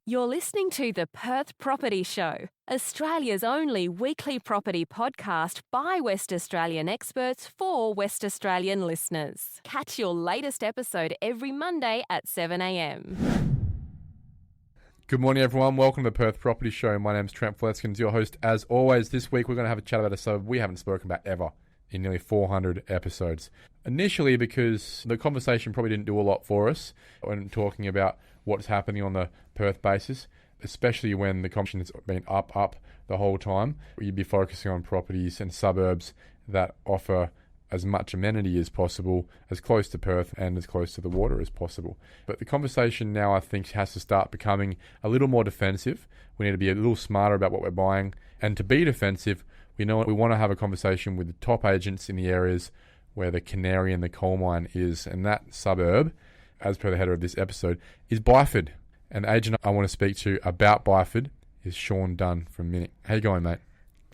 You're listening to the Perth Property Show, Australia's only weekly property podcast by West Australian experts for West Australian listeners. Catch your latest episode every Monday at 7 a.m. Good morning, everyone. Welcome to the Perth Property Show. My name's Trent Fleskens, your host. As always, this week we're going to have a chat about a suburb we haven't spoken about ever in nearly 400 episodes. Initially because the conversation probably didn't do a lot for us when talking about what's happening on the Perth basis, especially when the conversation has been up the whole time. You'd be focusing on properties and suburbs that offer as much amenity as possible, as close to Perth and as close to the water as possible. But the conversation now, I think, has to start becoming a little more defensive. We need to be a little smarter about what we're buying. And to be defensive, we want to have a conversation with the top agents in the areas where the canary in the coal mine is. And that suburb, as per the header of this episode, is Byford. And the agent I want to speak to about Byford is Sean Dunn from Minute. How you going, mate?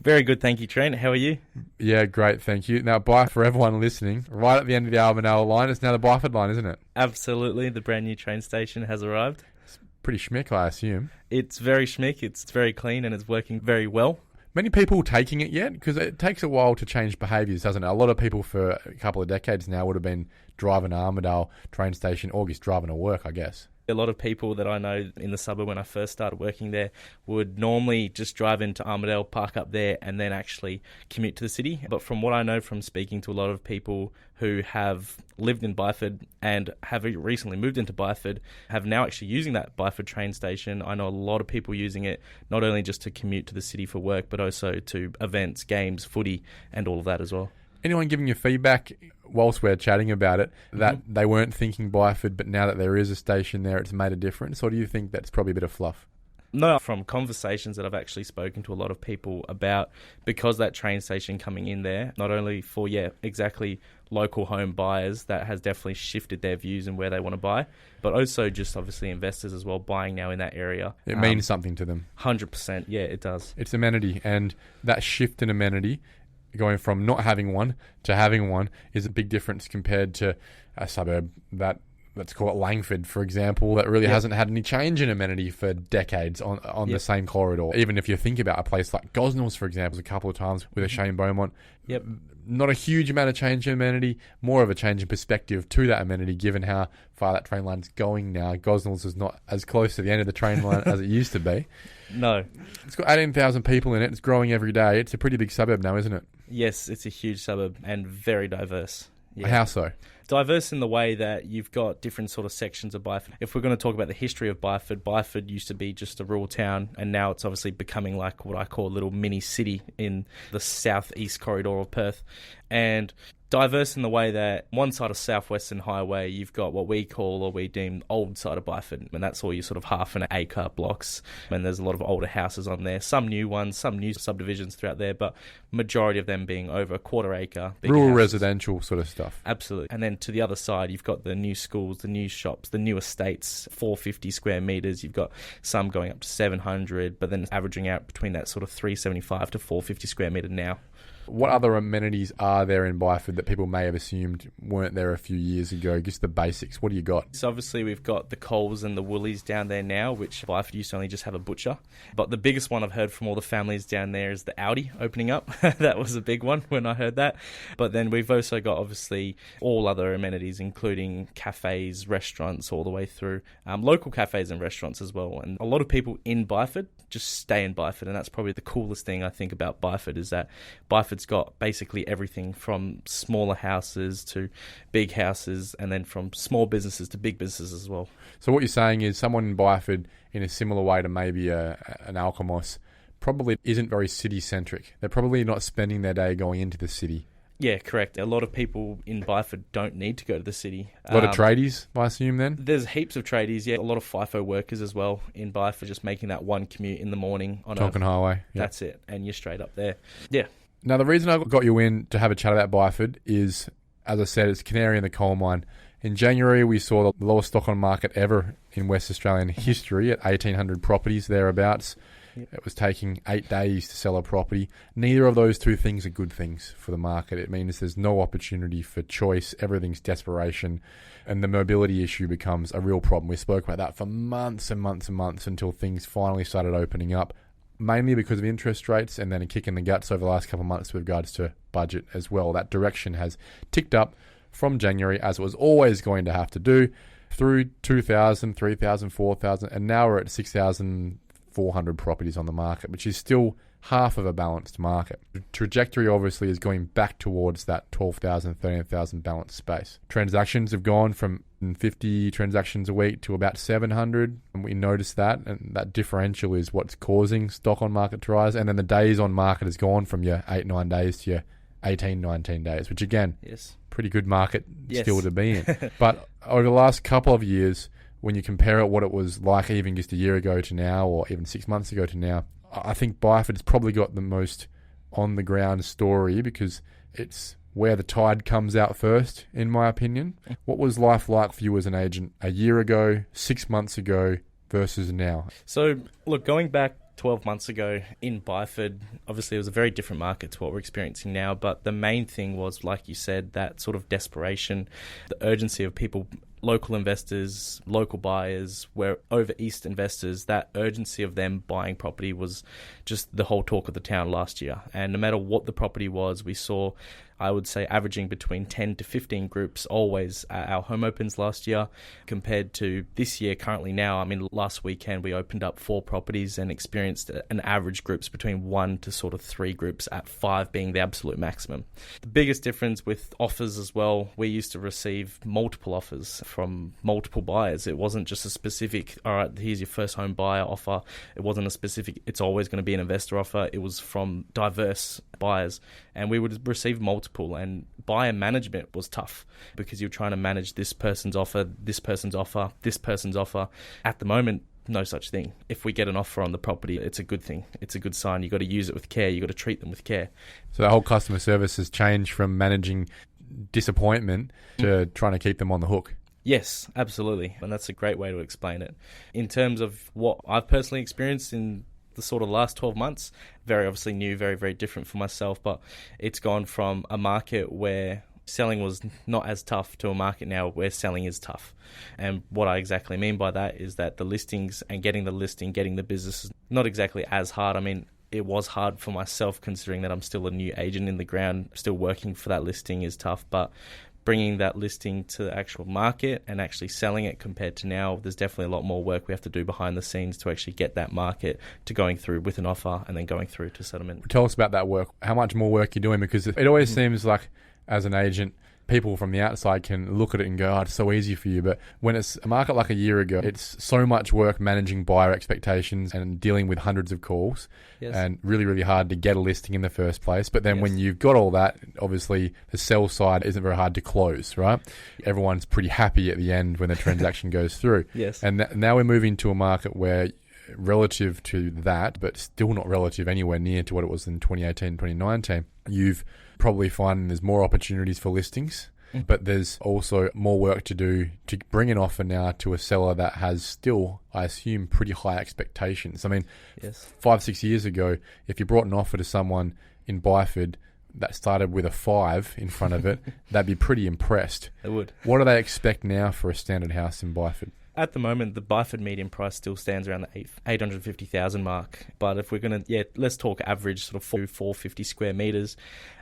Very good, thank you, Trent. How are you? Yeah, great, thank you. Now, for everyone listening, right at the end of the Albanel line, it's now the Byford line, isn't it? Absolutely. The brand new train station has arrived. It's pretty schmick, I assume. It's very schmick. It's very clean and it's working very well. Many people taking it yet? Because it takes a while to change behaviours, doesn't it? A lot of people for a couple of decades now would have been driving to Armidale train station or just driving to work, I guess. A lot of people that I know in the suburb when I first started working there would normally just drive into Armidale, park up there and then actually commute to the city. But from what I know from speaking to a lot of people who have lived in Byford and have recently moved into Byford, have now actually using that Byford train station. I know a lot of people using it not only just to commute to the city for work, but also to events, games, footy and all of that as well. Anyone giving you feedback whilst we're chatting about it that they weren't thinking Byford, but now that there is a station there, it's made a difference? Or do you think that's probably a bit of fluff? No, from conversations that I've actually spoken to a lot of people about, because that train station coming in there, not only for, exactly local home buyers, that has definitely shifted their views and where they want to buy, but also just obviously investors as well buying now in that area. It means something to them. 100%, yeah, it does. It's amenity, and that shift in amenity, going from not having one to having one, is a big difference compared to a suburb that, let's call it Langford, for example, that really hasn't had any change in amenity for decades on the same corridor. Even if you think about a place like Gosnells, for example, a couple of times with a Shane Beaumont, not a huge amount of change in amenity, more of a change in perspective to that amenity, given how far that train line's going now. Gosnells is not as close to the end of the train line as it used to be. No. It's got 18,000 people in it. It's growing every day. It's a pretty big suburb now, isn't it? Yes, it's a huge suburb and very diverse. Yeah. How so? Diverse in the way that you've got different sort of sections of Byford. If we're going to talk about the history of Byford, Byford used to be just a rural town, and now it's obviously becoming like what I call a little mini city in the southeast corridor of Perth. And diverse in the way that one side of Southwestern Highway, you've got what we call or we deem old side of Byford, and that's all your sort of half an acre blocks, and there's a lot of older houses on there, some new ones, some new subdivisions throughout there, but majority of them being over a quarter acre. Rural houses. Residential sort of stuff. Absolutely. And then to the other side, you've got the new schools, the new shops, the new estates, 450 square metres, you've got some going up to 700, but then averaging out between that sort of 375 to 450 square metre now. What other amenities are there in Byford that people may have assumed weren't there a few years ago? Just the basics. What do you got? So obviously we've got the Coles and the Woolies down there now, which Byford used to only just have a butcher. But the biggest one I've heard from all the families down there is the Aldi opening up. That was a big one when I heard that. But then we've also got obviously all other amenities, including cafes, restaurants, all the way through. Local cafes and restaurants as well. And a lot of people in Byford just stay in Byford, and that's probably the coolest thing I think about Byford, is that Byford's got basically everything from smaller houses to big houses, and then from small businesses to big businesses as well. So what you're saying is someone in Byford, in a similar way to maybe an Alkimos, probably isn't very city-centric. They're probably not spending their day going into the city. Yeah, correct. A lot of people in Byford don't need to go to the city. A lot of tradies, I assume, then? There's heaps of tradies, yeah. A lot of FIFO workers as well in Byford, just making that one commute in the morning. On Tonkin Highway. Yep. That's it. And you're straight up there. Yeah. Now, the reason I got you in to have a chat about Byford is, as I said, it's canary in the coal mine. In January, we saw the lowest stock on market ever in West Australian history at 1,800 properties thereabouts. Yep. It was taking 8 days to sell a property. Neither of those two things are good things for the market. It means there's no opportunity for choice. Everything's desperation. And the mobility issue becomes a real problem. We spoke about that for months and months and months until things finally started opening up, mainly because of interest rates and then a kick in the guts over the last couple of months with regards to budget as well. That direction has ticked up from January, as it was always going to have to do, through 2,000, 3,000, 4,000, and now we're at 6,400 properties on the market, which is still half of a balanced market. The trajectory obviously is going back towards that 12,000, 13,000 balanced space. Transactions have gone from 50 transactions a week to about 700, and we noticed that, and that differential is what's causing stock on market to rise. And then the days on market has gone from your 8-9 days to your 18, 19 days, which again, yes, pretty good market yes. still to be in. But over the last couple of years, when you compare it what it was like even just a year ago to now, or even 6 months ago to now, I think Byford's probably got the most on the ground story because it's where the tide comes out first, in my opinion. What was life like for you as an agent a year ago, 6 months ago versus now? So, look, going back 12 months ago in Byford, obviously it was a very different market to what we're experiencing now, but the main thing was, like you said, that sort of desperation, the urgency of people, local investors, local buyers, where over East investors, that urgency of them buying property was just the whole talk of the town last year. And no matter what the property was, we saw, I would say, averaging between 10 to 15 groups always at our home opens last year, compared to this year currently now. I mean, last weekend we opened up 4 properties and experienced an average groups between 1 to sort of 3 groups, at 5 being the absolute maximum. The biggest difference with offers as well, we used to receive multiple offers from multiple buyers. It wasn't just a specific, all right, here's your first home buyer offer. It wasn't a specific, it's always going to be an investor offer. It was from diverse buyers, and we would receive multiple, and buyer management was tough because you're trying to manage this person's offer, this person's offer, this person's offer. At the moment, no such thing. If we get an offer on the property, it's a good thing. It's a good sign. You've got to use it with care. You've got to treat them with care. So the whole customer service has changed from managing disappointment to trying to keep them on the hook. Yes, absolutely. And that's a great way to explain it. In terms of what I've personally experienced in the sort of last 12 months, very obviously new, very, very different for myself, but it's gone from a market where selling was not as tough to a market now where selling is tough. And what I exactly mean by that is that the listings and getting the listing, getting the business is not exactly as hard. I mean, it was hard for myself considering that I'm still a new agent in the ground, still working for that listing is tough, but bringing that listing to the actual market and actually selling it compared to now, there's definitely a lot more work we have to do behind the scenes to actually get that market to going through with an offer and then going through to settlement. Tell us about that work, how much more work you're doing, because it always seems like as an agent, people from the outside can look at it and go, oh, it's so easy for you. But when it's a market like a year ago, it's so much work managing buyer expectations and dealing with hundreds of calls. Yes. And really, really hard to get a listing in the first place. But then when you've got all that, obviously the sell side isn't very hard to close, right? Everyone's pretty happy at the end when the transaction goes through. Yes. And now we're moving to a market where relative to that, but still not relative anywhere near to what it was in 2018, 2019, you've probably finding there's more opportunities for listings, but there's also more work to do to bring an offer now to a seller that has still, I assume, pretty high expectations. I mean, 5-6 years ago, if you brought an offer to someone in Byford that started with a 5 in front of it, they'd be pretty impressed. They would. What do they expect now for a standard house in Byford? At the moment, the Byford median price still stands around the 850,000 mark. But if we're going to, let's talk average sort of 450 square metres.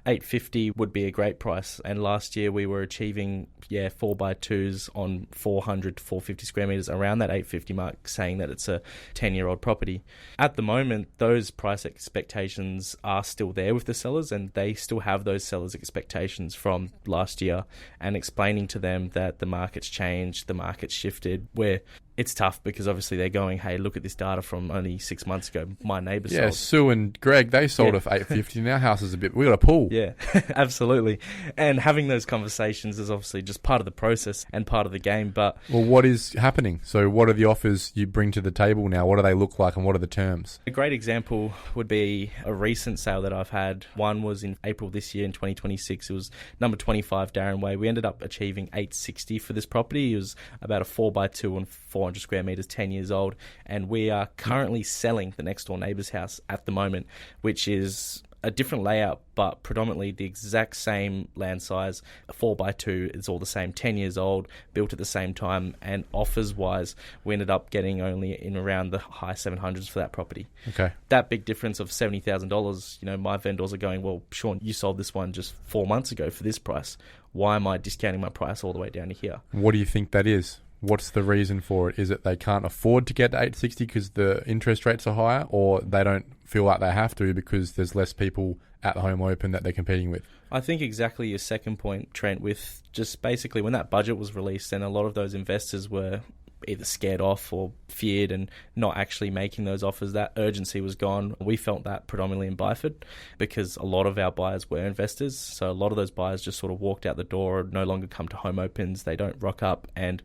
850 would be a great price. And last year we were achieving, 4x2s on 400 to 450 square metres around that 850 mark, saying that it's a 10-year-old property. At the moment, those price expectations are still there with the sellers, and they still have those sellers' expectations from last year, and explaining to them that the market's changed, the market's shifted, where it's tough because obviously they're going, hey, look at this data from only 6 months ago. My neighbour sold. Yeah, Sue and Greg, they sold it for 850. Now house is we got a pool. Yeah, absolutely. And having those conversations is obviously just part of the process and part of the game. But well, what is happening? So what are the offers you bring to the table now? What do they look like and what are the terms? A great example would be a recent sale that I've had. One was in April this year in 2026. It was number 25 Darren Way. We ended up achieving 860 for this property. It was about a 4x2 and 400 square metres, 10 years old. And we are currently selling the next door neighbour's house at the moment, which is a different layout, but predominantly the exact same land size, 4x2, it's all the same, 10 years old, built at the same time, and offers-wise, we ended up getting only in around the high 700s for that property. Okay. That big difference of $70,000, my vendors are going, well, Sean, you sold this one just 4 months ago for this price. Why am I discounting my price all the way down to here? What do you think that is? What's the reason for it? Is it they can't afford to get to 860 because the interest rates are higher, or they don't feel like they have to because there's less people at the home open that they're competing with? I think exactly your second point, Trent, with just basically when that budget was released and a lot of those investors were either scared off or feared and not actually making those offers, that urgency was gone. We felt that predominantly in Byford because a lot of our buyers were investors. So a lot of those buyers just sort of walked out the door, no longer come to home opens, they don't rock up. And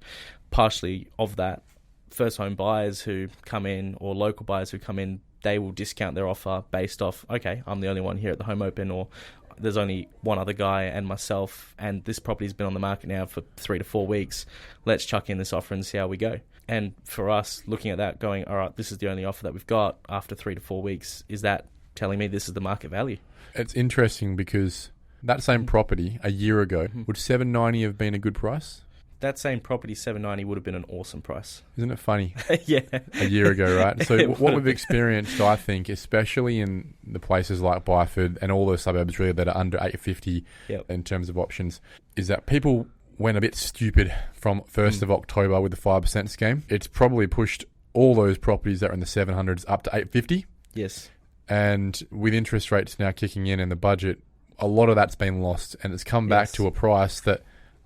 partially of that, first home buyers who come in or local buyers who come in, they will discount their offer based off, okay, I'm the only one here at the home open, or there's only one other guy and myself, and this property's been on the market now for 3 to 4 weeks. Let's chuck in this offer and see how we go. And for us, looking at that, going, all right, this is the only offer that we've got after 3 to 4 weeks, is that telling me this is the market value? It's interesting because that same property a year ago, would $790 have been a good price? That same property, $790, would have been an awesome price. Isn't it funny? Yeah. A year ago, right? So what we've experienced, I think, especially in the places like Byford and all those suburbs really that are under 850 in terms of options, is that people went a bit stupid from 1st of October with the 5% scheme. It's probably pushed all those properties that are in the 700s up to 850. Yes. And with interest rates now kicking in and the budget, a lot of that's been lost, and it's come back to a price that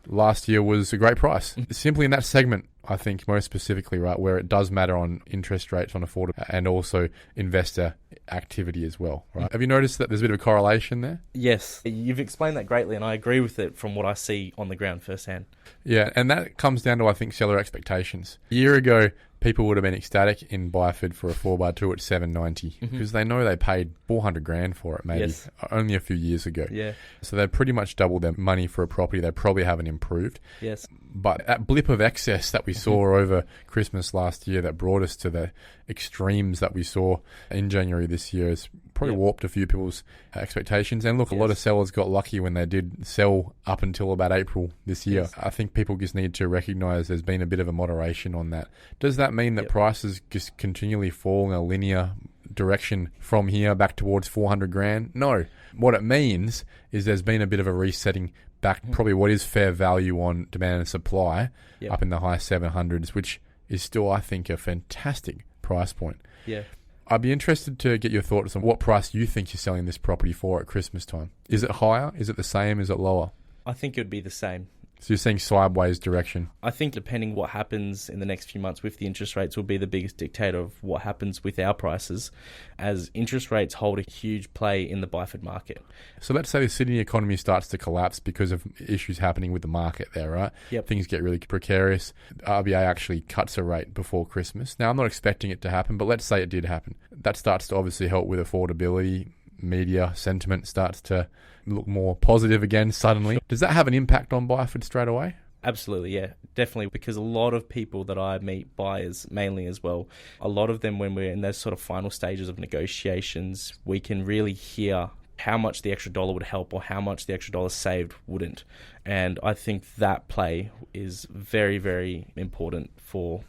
last year was a great price. Simply in that segment, I think, most specifically, right, where it does matter on interest rates on affordable and also investor activity as well, right? Have you noticed that there's a bit of a correlation there? Yes. You've explained that greatly, and I agree with it from what I see on the ground firsthand. Yeah, and that comes down to, I think, seller expectations. A year ago, people would have been ecstatic in Byford for a 4x2 at $790 because they know they paid $400,000 for it maybe only a few years ago. Yeah. So they've pretty much doubled their money for a property. They probably haven't improved. Yes. But that blip of excess that we saw over Christmas last year that brought us to the extremes that we saw in January this year has probably warped a few people's expectations. And look, a lot of sellers got lucky when they did sell up until about April this year. I think people just need to recognise there's been a bit of a moderation on that. Does that mean that prices just continually fall in a linear direction from here back towards $400,000? No. What it means is there's been a bit of a resetting back, probably what is fair value on demand and supply up in the high 700s, which is still, I think, a fantastic price point. Yeah. I'd be interested to get your thoughts on what price you think you're selling this property for at Christmas time. Is it higher? Is it the same? Is it lower? I think it would be the same. So you're saying sideways direction? I think depending what happens in the next few months with the interest rates will be the biggest dictator of what happens with our prices, as interest rates hold a huge play in the Byford market. So let's say the Sydney economy starts to collapse because of issues happening with the market there, right? Yep. Things get really precarious. RBA actually cuts a rate before Christmas. Now, I'm not expecting it to happen, but let's say it did happen. That starts to obviously help with affordability. Media sentiment starts to look more positive again suddenly. Does that have an impact on Byford straight away? Absolutely, yeah, definitely, because a lot of people that I meet, buyers mainly as well, a lot of them when we're in those sort of final stages of negotiations, we can really hear how much the extra dollar would help or how much the extra dollar saved wouldn't. And I think that play is very, very important for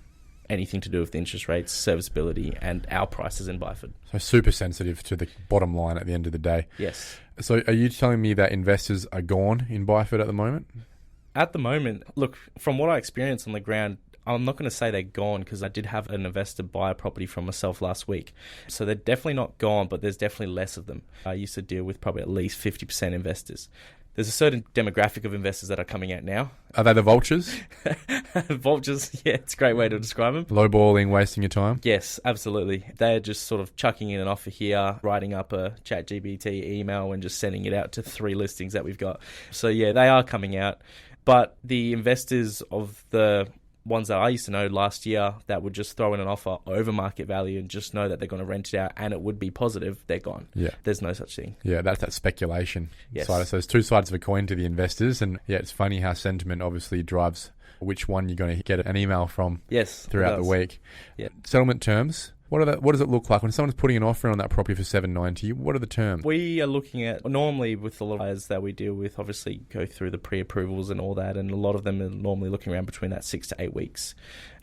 anything to do with the interest rates, serviceability, and our prices in Byford. So super sensitive to the bottom line at the end of the day. Yes. So are you telling me that investors are gone in Byford at the moment? At the moment, look, from what I experienced on the ground, I'm not going to say they're gone because I did have an investor buy a property from myself last week. So they're definitely not gone, but there's definitely less of them. I used to deal with probably at least 50% investors. There's a certain demographic of investors that are coming out now. Are they the vultures? Vultures, yeah, it's a great way to describe them. Lowballing, wasting your time? Yes, absolutely. They're just sort of chucking in an offer here, writing up a ChatGPT email and just sending it out to 3 listings that we've got. So yeah, they are coming out. But the investors of the ones that I used to know last year that would just throw in an offer over market value and just know that they're going to rent it out and it would be positive, they're gone. Yeah. There's no such thing. Yeah, that's that speculation. Yes. So there's two sides of a coin to the investors, and yeah, it's funny how sentiment obviously drives which one you're going to get an email from Yes, throughout the week. Yeah. Settlement terms. What does it look like when someone's putting an offer on that property for $790? What are the terms? We are looking at, normally with a lot of buyers that we deal with, obviously go through the pre-approvals and all that, and a lot of them are normally looking around between that 6 to 8 weeks.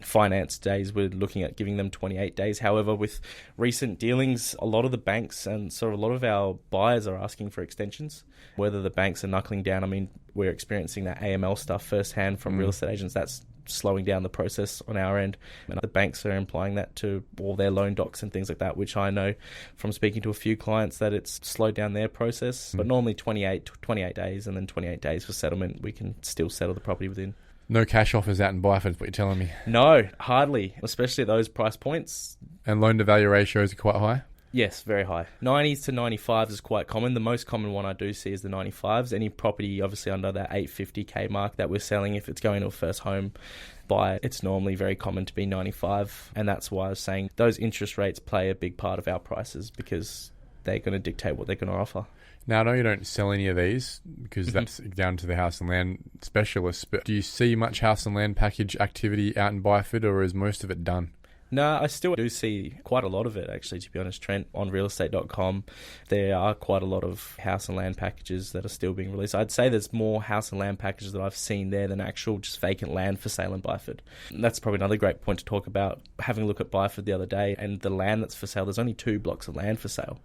Finance days, we're looking at giving them 28 days. However, with recent dealings, a lot of the banks and so a lot of our buyers are asking for extensions. Whether the banks are knuckling down, I mean, we're experiencing that AML stuff firsthand from real estate agents. That's slowing down the process on our end, and the banks are implying that to all their loan docs and things like that, which I know from speaking to a few clients that it's slowed down their process. But normally 28 days and then 28 days for settlement, we can still settle the property within. No cash offers out in Byford is what you're telling me? No, hardly, especially at those price points. And loan to value ratios are quite high? Yes, very high. 90s to 95s is quite common. The most common one I do see is the 95s. Any property obviously under that 850k mark that we're selling, if it's going to a first home buyer, it's normally very common to be 95. And that's why I was saying those interest rates play a big part of our prices because they're going to dictate what they're going to offer. Now, I know you don't sell any of these because that's down to the house and land specialists, but do you see much house and land package activity out in Byford, or is most of it done? No, I still do see quite a lot of it, actually, to be honest, Trent. On realestate.com, there are quite a lot of house and land packages that are still being released. I'd say there's more house and land packages that I've seen there than actual just vacant land for sale in Byford. And that's probably another great point to talk about. Having a look at Byford the other day, and the land that's for sale, there's only 2 blocks of land for sale.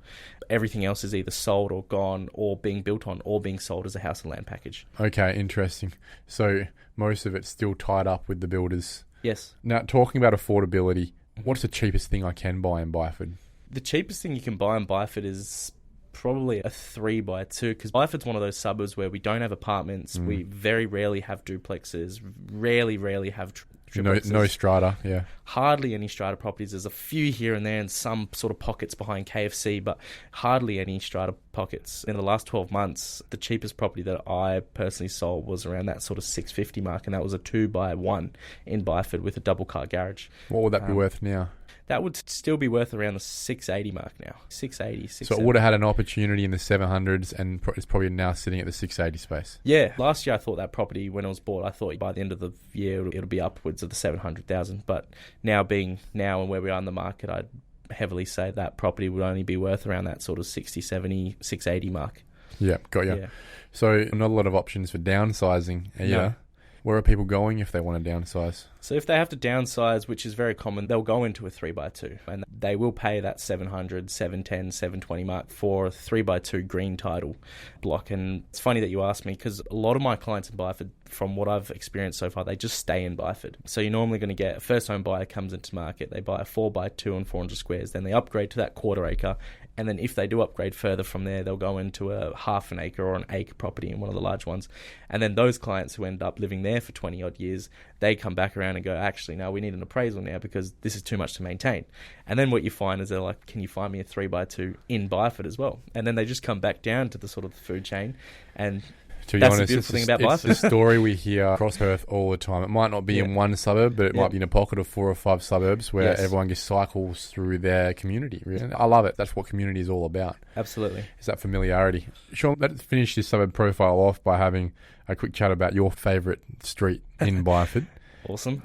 Everything else is either sold or gone or being built on or being sold as a house and land package. Okay, interesting. So most of it's still tied up with the builders. Yes. Now, talking about affordability, what's the cheapest thing I can buy in Byford? The cheapest thing you can buy in Byford is probably a 3x2, because Byford's one of those suburbs where we don't have apartments. We very rarely have duplexes, rarely have triplexes. No strata, yeah. Hardly any strata properties. There's a few here and there and some sort of pockets behind KFC, but hardly any strata pockets. In the last 12 months, the cheapest property that I personally sold was around that sort of 650 mark, and that was a 2x1 in Byford with a double car garage. What would that be worth now? That would still be worth around the 680 mark now. 680, 670. So it would have had an opportunity in the 700s and it's probably now sitting at the 680 space. Yeah. Last year I thought that property, when it was bought, I thought by the end of the year it'll be upwards of the 700,000. But now and where we are in the market, I'd heavily say that property would only be worth around that sort of 60, 70, 680 mark. Yeah, got you. Yeah. So not a lot of options for downsizing either. No. Where are people going if they want to downsize? So if they have to downsize, which is very common, they'll go into a 3x2 and they will pay that 700, 710, 720 mark for a 3x2 green title block. And it's funny that you asked me, because a lot of my clients in Byford, from what I've experienced so far, they just stay in Byford. So you're normally going to get a first home buyer comes into market, they buy a 4x2 on 400 squares, then they upgrade to that quarter acre. And then if they do upgrade further from there, they'll go into a half an acre or an acre property in one of the large ones. And then those clients who end up living there for 20 odd years, they come back around and go, actually, no, we need an appraisal now because this is too much to maintain. And then what you find is they're like, can you find me a 3x2 in Byford as well? And then they just come back down to the sort of the food chain. And to be that's honest, the beautiful thing about Byford. It's the story we hear across Perth all the time. It might not be in one suburb, but it might be in a pocket of 4 or 5 suburbs where everyone just cycles through their community. Really. I love it. That's what community is all about. Absolutely. Is that familiarity. Sean, let's finish this suburb profile off by having a quick chat about your favourite street in Byford. Awesome.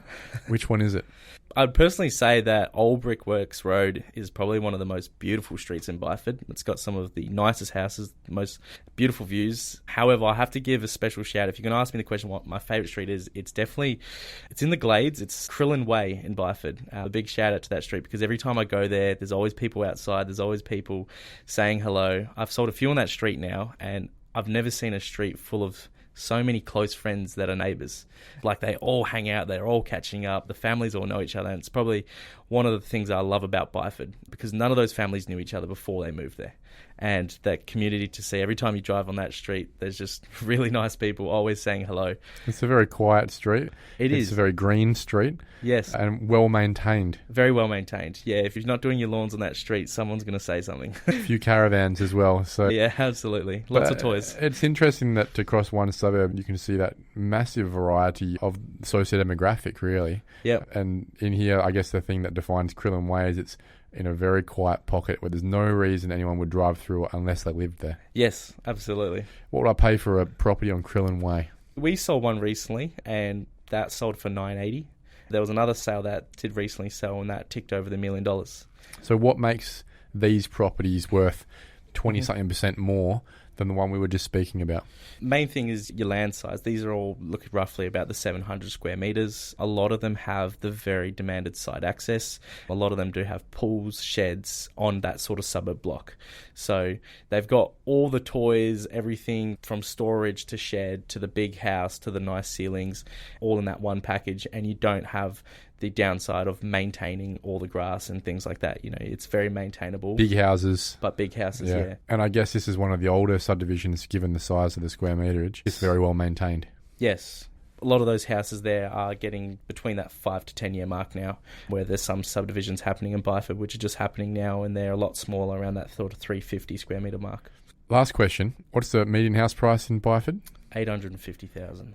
Which one is it? I'd personally say that Old Brickworks Road is probably one of the most beautiful streets in Byford. It's got some of the nicest houses, the most beautiful views. However, I have to give a special shout. If you're going to ask me the question what my favourite street is, it's in the Glades. It's Crillon Way in Byford. A big shout out to that street, because every time I go there, there's always people outside. There's always people saying hello. I've sold a few on that street now, and I've never seen a street full of so many close friends that are neighbours. Like, they all hang out, they're all catching up, the families all know each other, and it's probably one of the things I love about Byford, because none of those families knew each other before they moved there. And that community to see, every time you drive on that street, there's just really nice people always saying hello. It's a very quiet street. It's a very green street. Yes. And well maintained. Very well maintained. Yeah, if you're not doing your lawns on that street, someone's going to say something. A few caravans as well. So yeah, absolutely. Lots of toys. It's interesting that across one suburb you can see that massive variety of socio-demographic, really. Yeah. And in here, I guess the thing that defines Crillon Way is it's in a very quiet pocket where there's no reason anyone would drive through it unless they lived there. Yes, absolutely. What would I pay for a property on Crillon Way? We sold one recently, and That sold for $980. There was another sale that did recently sell, and that ticked over the $1 million. So what makes these properties worth 20-something% more than the one we were just speaking about? Main thing is your land size. These are all looking roughly about the 700 square metres. A lot of them have the very demanded site access. A lot of them do have pools, sheds on that sort of suburb block. So they've got all the toys, everything from storage to shed to the big house to the nice ceilings, all in that one package, and you don't have the downside of maintaining all the grass and things like that. You know, it's very maintainable. Big houses. But big houses, yeah. And I guess this is one of the older subdivisions, given the size of the square meterage. It's very well maintained. Yes. A lot of those houses there are getting between that 5 to 10 year mark now, where there's some subdivisions happening in Byford, which are just happening now, and they're a lot smaller, around that sort of 350 square metre mark. Last question. What's the median house price in Byford? $850,000.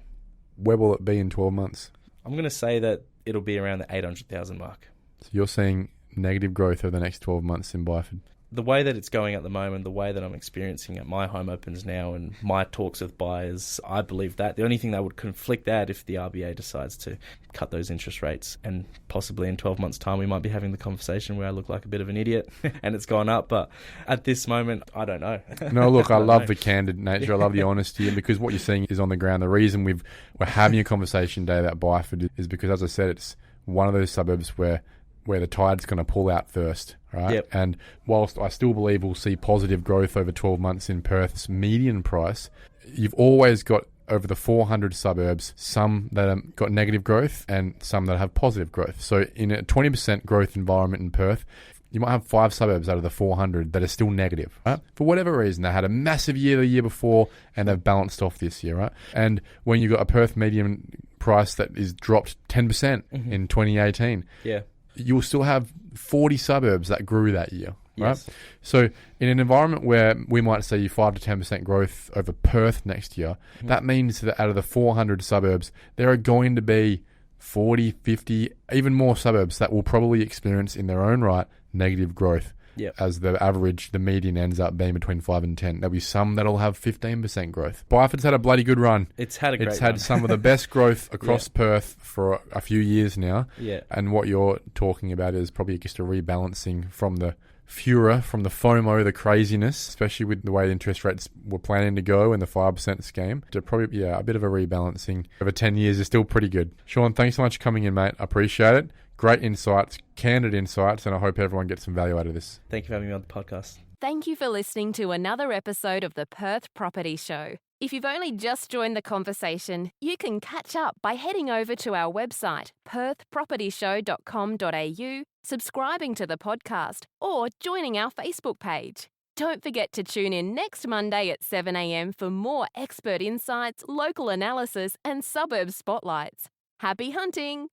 Where will it be in 12 months? I'm going to say that it'll be around the 800,000 mark. So you're seeing negative growth over the next 12 months in Byford? The way that it's going at the moment, the way that I'm experiencing it, my home opens now and my talks with buyers, I believe that. The only thing that would conflict that if the RBA decides to cut those interest rates, and possibly in 12 months' time we might be having the conversation where I look like a bit of an idiot and it's gone up. But at this moment, I don't know. No, look, I love the candid nature. I love the honesty, because what you're seeing is on the ground. The reason we're having a conversation today about Byford is because, as I said, it's one of those suburbs where the tide's going to pull out first, right? Yep. And whilst I still believe we'll see positive growth over 12 months in Perth's median price, you've always got, over the 400 suburbs, some that have got negative growth and some that have positive growth. So in a 20% growth environment in Perth, you might have 5 suburbs out of the 400 that are still negative, right? For whatever reason, they had a massive year the year before and they've balanced off this year, right? And when you've got a Perth median price that is dropped 10% in 2018, yeah, you'll still have 40 suburbs that grew that year, right? Yes. So in an environment where we might say 5 to 10% growth over Perth next year, that means that out of the 400 suburbs, there are going to be 40, 50, even more suburbs that will probably experience in their own right negative growth. Yep. As the average, the median ends up being between 5 and 10. There'll be some that'll have 15% growth. Byford's had a bloody good run. It's had a great It's had run. some of the best growth across Perth for a few years now. Yeah. And what you're talking about is probably just a rebalancing from the furor, from the FOMO, the craziness, especially with the way the interest rates were planning to go and the 5% scheme, to probably, a bit of a rebalancing over 10 years is still pretty good. Sean, thanks so much for coming in, mate. I appreciate it. Great insights, candid insights, and I hope everyone gets some value out of this. Thank you for having me on the podcast. Thank you for listening to another episode of the Perth Property Show. If you've only just joined the conversation, you can catch up by heading over to our website, perthpropertyshow.com.au, subscribing to the podcast, or joining our Facebook page. Don't forget to tune in next Monday at 7 a.m. for more expert insights, local analysis, and suburb spotlights. Happy hunting!